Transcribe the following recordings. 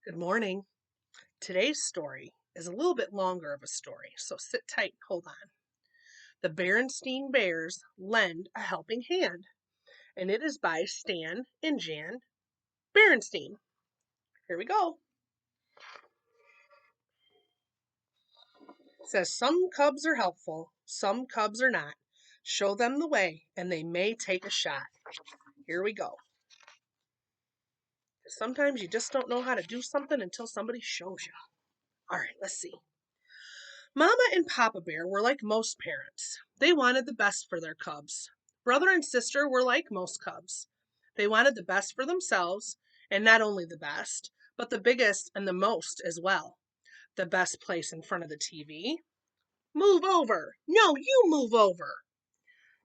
Good morning. Today's story is a little bit longer of a story, so sit tight. Hold on. The Berenstain Bears lend a helping hand, and it is by Stan and Jan Berenstain. Here we go. It says some cubs are helpful, some cubs are not. Show them the way, and they may take a shot. Here we go. Sometimes you just don't know how to do something until somebody shows you. All right, let's see. Mama and Papa Bear were like most parents. They wanted the best for their cubs. Brother and sister were like most cubs. They wanted the best for themselves, and not only the best, but the biggest and the most as well. The best place in front of the TV. Move over. No, you move over.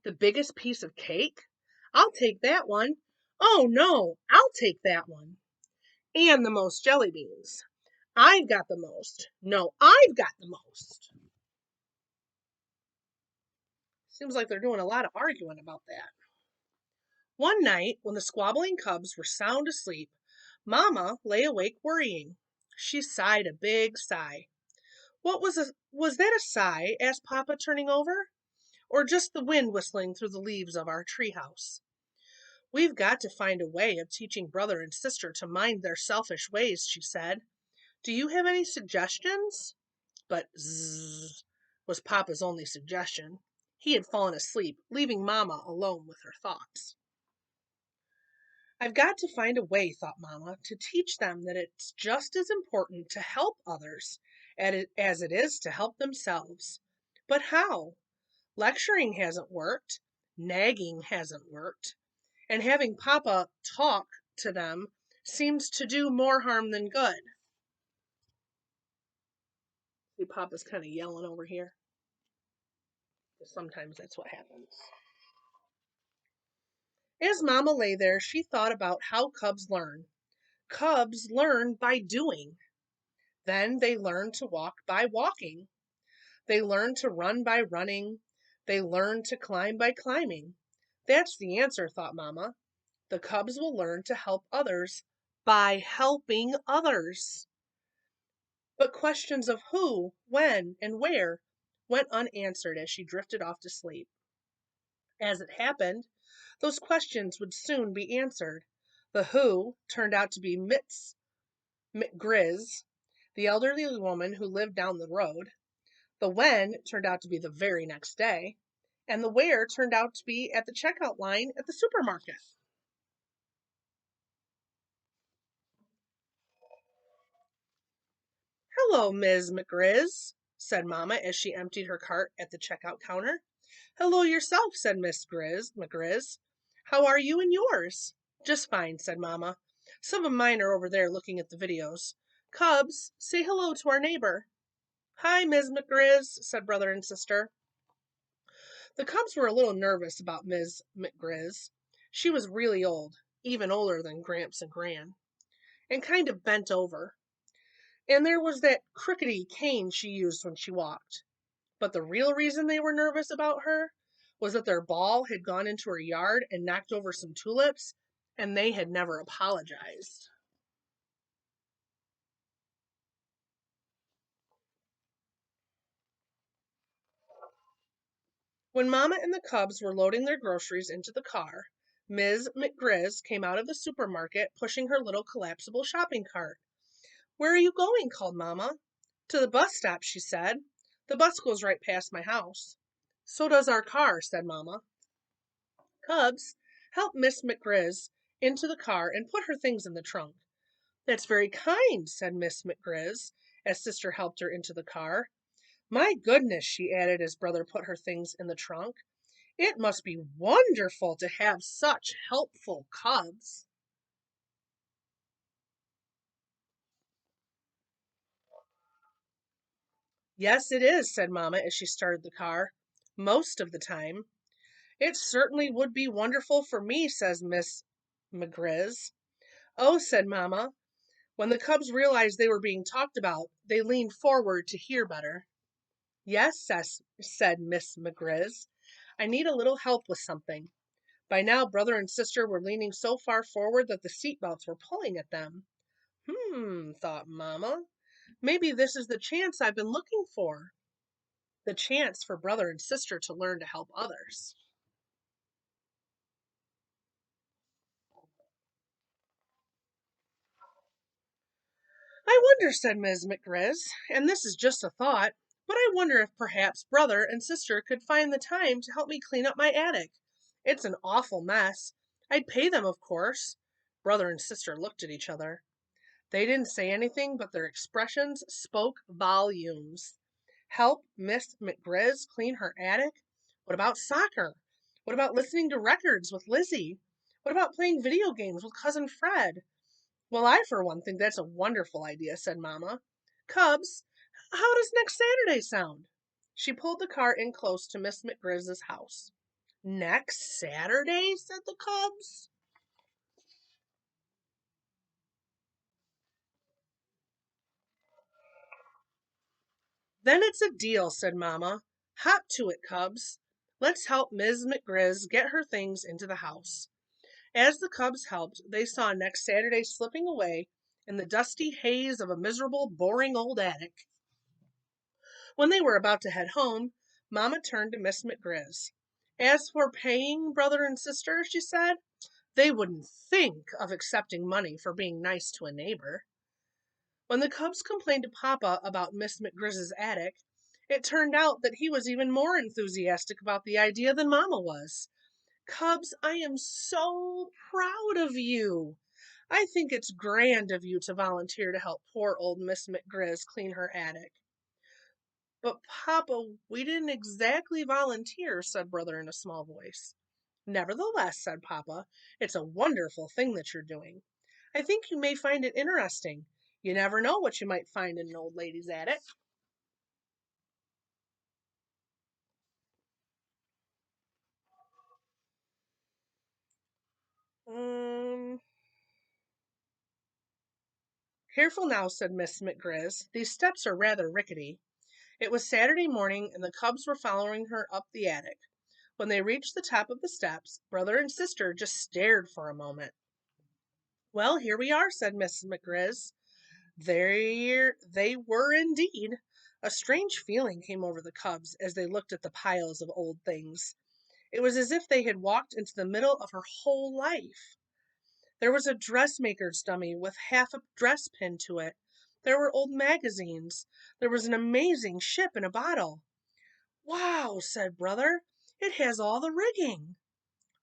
The biggest piece of cake. I'll take that one. Oh no, I'll take that one. And the most jelly beans. I've got the most. No, I've got the most. Seems like they're doing a lot of arguing about that. One night, when the squabbling cubs were sound asleep, Mama lay awake worrying. She sighed a big sigh. Was that a sigh? Asked Papa, turning over. Or just the wind whistling through the leaves of our treehouse? We've got to find a way of teaching brother and sister to mind their selfish ways, she said. Do you have any suggestions? But zzz was Papa's only suggestion. He had fallen asleep, leaving Mama alone with her thoughts. I've got to find a way, thought Mama, to teach them that it's just as important to help others as it is to help themselves. But how? Lecturing hasn't worked, nagging hasn't worked, and having Papa talk to them seems to do more harm than good. See, Papa's kind of yelling over here. Sometimes that's what happens. As Mama lay there, she thought about how cubs learn. Cubs learn by doing. Then they learn to walk by walking. They learn to run by running. They learn to climb by climbing. That's the answer, thought Mama. The cubs will learn to help others by helping others. But questions of who, when, and where went unanswered as she drifted off to sleep. As it happened, those questions would soon be answered. The who turned out to be Miss McGrizz, the elderly woman who lived down the road. The when turned out to be the very next day, and the where turned out to be at the checkout line at the supermarket. Hello, Ms. McGrizz, said Mama as she emptied her cart at the checkout counter. Hello yourself, said Miss McGrizz. How are you and yours? Just fine, said Mama. Some of mine are over there looking at the videos. Cubs, say hello to our neighbor. Hi, Ms. McGrizz, said brother and sister. The cubs were a little nervous about Ms. McGrizz. She was really old, even older than Gramps and Gran, and kind of bent over. And there was that crickety cane she used when she walked. But the real reason they were nervous about her was that their ball had gone into her yard and knocked over some tulips, and they had never apologized. When Mama and the cubs were loading their groceries into the car, Ms. McGrizz came out of the supermarket pushing her little collapsible shopping cart. Where are you going? Called Mama. To the bus stop, she said. The bus goes right past my house. So does our car, said Mama. Cubs, help Miss McGrizz into the car and put her things in the trunk. That's very kind, said Miss McGrizz, as Sister helped her into the car. My goodness, she added as Brother put her things in the trunk. It must be wonderful to have such helpful cubs. Yes, it is, said Mamma as she started the car. Most of the time. It certainly would be wonderful for me, says Miss McGrizz. Oh, said Mamma. When the cubs realized they were being talked about, they leaned forward to hear better. Yes, said Miss McGrizz. I need a little help with something. By now, brother and sister were leaning so far forward that the seat belts were pulling at them. Thought Mama. Maybe this is the chance I've been looking for. The chance for brother and sister to learn to help others. I wonder, said Ms. McGriz, and this is just a thought, but I wonder if perhaps brother and sister could find the time to help me clean up my attic. It's an awful mess. I'd pay them, of course. Brother and sister looked at each other. They didn't say anything, but their expressions spoke volumes. Help Miss McGriz clean her attic? What about soccer? What about listening to records with Lizzie? What about playing video games with Cousin Fred? Well, I, for one, think that's a wonderful idea, said Mamma. Cubs, how does next Saturday sound? She pulled the car in close to Miss McGriz's house. Next Saturday, said the Cubs. Then it's a deal, said Mamma. Hop to it, Cubs. Let's help Miss McGriz get her things into the house. As the Cubs helped, they saw next Saturday slipping away in the dusty haze of a miserable, boring old attic. When they were about to head home, Mamma turned to Miss McGriz. As for paying brother and sister, she said, they wouldn't think of accepting money for being nice to a neighbor. When the Cubs complained to Papa about Miss McGriz's attic, it turned out that he was even more enthusiastic about the idea than Mamma was. Cubs, I am so proud of you. I think it's grand of you to volunteer to help poor old Miss McGriz clean her attic. But, Papa, we didn't exactly volunteer, said Brother in a small voice. Nevertheless, said Papa, it's a wonderful thing that you're doing. I think you may find it interesting. You never know what you might find in an old lady's attic. Um, Careful now, said Miss McGriz. These steps are rather rickety. It was Saturday morning, and the Cubs were following her up the attic. When they reached the top of the steps, brother and sister just stared for a moment. Well, here we are, said Miss McGriz. There they were indeed. A strange feeling came over the Cubs as they looked at the piles of old things. It was as if they had walked into the middle of her whole life. There was a dressmaker's dummy with half a dress pinned to it. There were old magazines. There was an amazing ship in a bottle. Wow, said brother. It has all the rigging.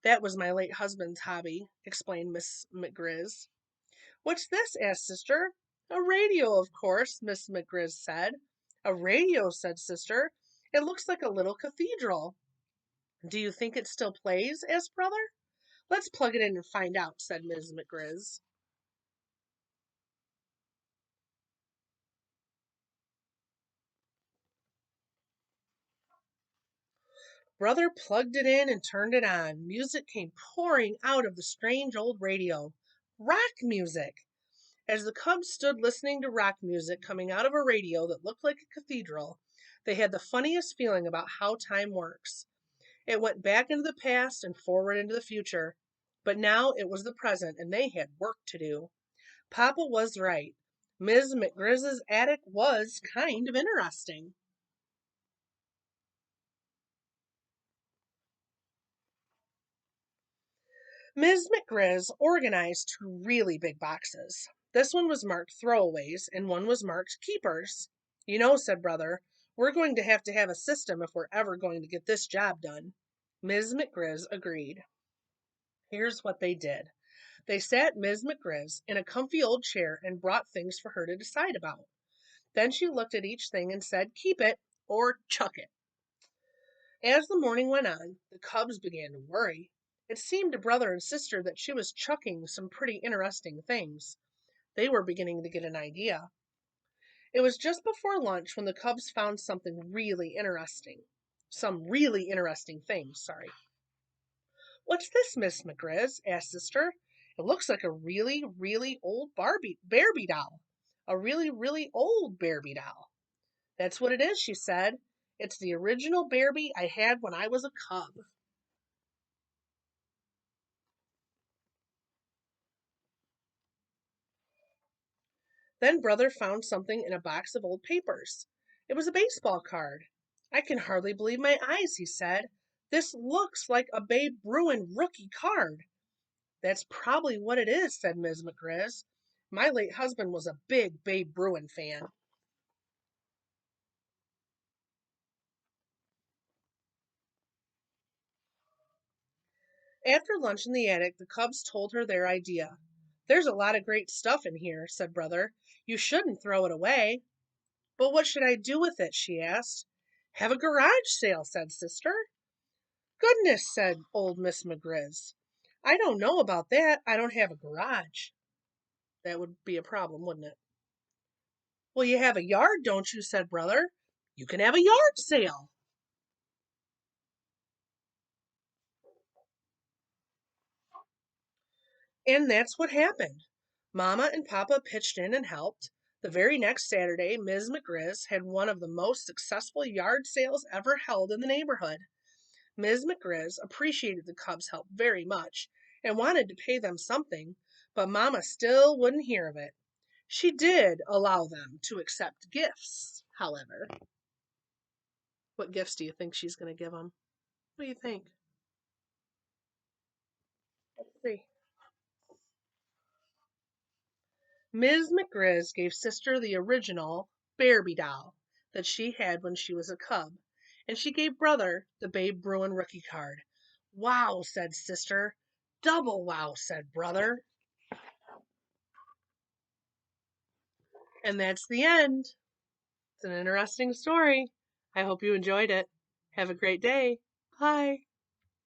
That was my late husband's hobby, explained Miss McGriz. What's this? Asked sister. A radio, of course, Miss McGriz said. A radio, said sister. It looks like a little cathedral. Do you think it still plays? Asked brother. Let's plug it in and find out, said Miss McGriz. Brother plugged it in and turned it on. Music came pouring out of the strange old radio. Rock music! As the Cubs stood listening to rock music coming out of a radio that looked like a cathedral, they had the funniest feeling about how time works. It went back into the past and forward into the future. But now it was the present, and they had work to do. Papa was right. Ms. McGriz's attic was kind of interesting. Ms. McGriz organized two really big boxes. This one was marked throwaways, and one was marked keepers. You know, said brother, we're going to have a system if we're ever going to get this job done. Ms. McGriz agreed. Here's what they did. They sat Ms. McGriz in a comfy old chair and brought things for her to decide about. Then she looked at each thing and said, keep it or chuck it. As the morning went on, the Cubs began to worry. It seemed to brother and sister that she was chucking some pretty interesting things. They were beginning to get an idea. It was just before lunch when the Cubs found something really interesting. Some really interesting things, sorry. What's this, Miss McGriz? Asked sister. It looks like a really, really old Barbie doll. A really, really old Barbie doll. That's what it is, she said. It's the original Barbie I had when I was a cub. Then Brother found something in a box of old papers. It was a baseball card. I can hardly believe my eyes, he said. This looks like a Babe Bruin rookie card. That's probably what it is, said Ms. McGriz. My late husband was a big Babe Bruin fan. After lunch in the attic, the cubs told her their idea. There's a lot of great stuff in here, said Brother. You shouldn't throw it away. But what should I do with it? She asked. Have a garage sale, said Sister. Goodness, said old Miss McGriz. I don't know about that. I don't have a garage. That would be a problem, wouldn't it? Well, you have a yard, don't you? Said Brother. You can have a yard sale. And that's what happened. Mama and Papa pitched in and helped. The very next Saturday, Ms. McGriz had one of the most successful yard sales ever held in the neighborhood. Ms. McGriz appreciated the cubs' help very much and wanted to pay them something, but Mama still wouldn't hear of it. She did allow them to accept gifts, however. What gifts do you think she's going to give them? What do you think? Let's see. Ms. McGriz gave Sister the original Barbie doll that she had when she was a cub, and she gave Brother the Babe Bruin rookie card. Wow, said Sister. Double wow, said Brother. And that's the end. It's an interesting story. I hope you enjoyed it. Have a great day. Bye.